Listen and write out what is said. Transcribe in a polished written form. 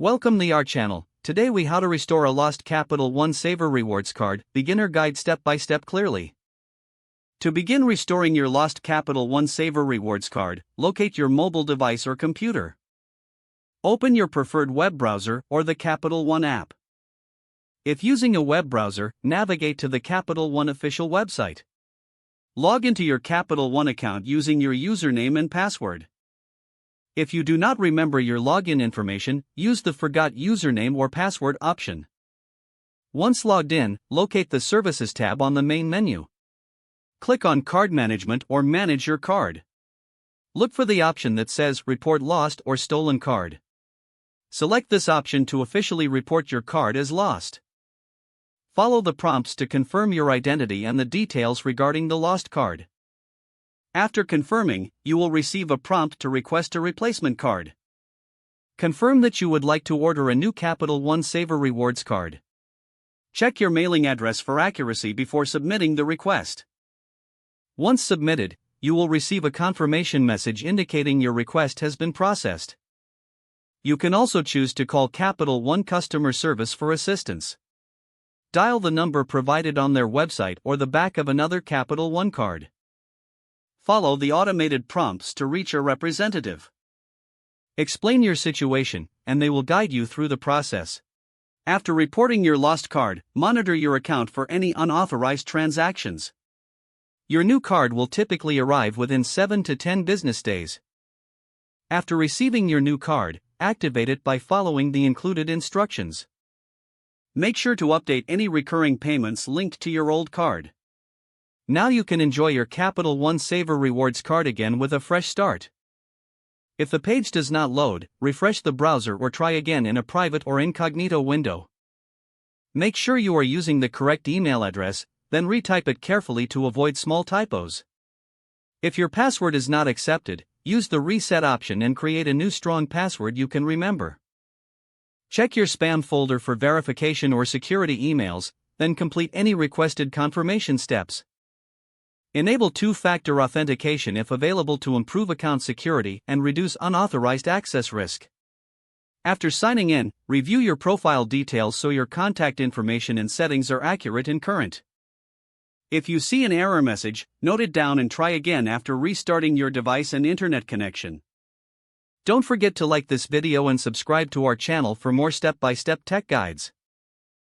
Welcome to our channel. Today we how to restore a lost Capital One Savor rewards card, beginner guide step by step clearly. To begin restoring your lost Capital One Savor rewards card, locate your mobile device or computer. Open your preferred web browser or the Capital One app. If using a web browser, navigate to the Capital One official website. Log into your Capital One account using your username and password. If you do not remember your login information, use the Forgot Username or Password option. Once logged in, locate the Services tab on the main menu. Click on Card Management or Manage your card. Look for the option that says Report Lost or Stolen Card. Select this option to officially report your card as lost. Follow the prompts to confirm your identity and the details regarding the lost card. After confirming, you will receive a prompt to request a replacement card. Confirm that you would like to order a new Capital One Savor rewards card. Check your mailing address for accuracy before submitting the request. Once submitted, you will receive a confirmation message indicating your request has been processed. You can also choose to call Capital One customer service for assistance. Dial the number provided on their website or the back of another Capital One card. Follow the automated prompts to reach a representative. Explain your situation, and they will guide you through the process. After reporting your lost card, monitor your account for any unauthorized transactions. Your new card will typically arrive within 7 to 10 business days. After receiving your new card, activate it by following the included instructions. Make sure to update any recurring payments linked to your old card. Now you can enjoy your Capital One Savor rewards card again with a fresh start. If the page does not load, refresh the browser or try again in a private or incognito window. Make sure you are using the correct email address, then retype it carefully to avoid small typos. If your password is not accepted, use the reset option and create a new strong password you can remember. Check your spam folder for verification or security emails, then complete any requested confirmation steps. Enable two-factor authentication if available to improve account security and reduce unauthorized access risk. After signing in, review your profile details so your contact information and settings are accurate and current. If you see an error message, note it down and try again after restarting your device and internet connection. Don't forget to like this video and subscribe to our channel for more step-by-step tech guides.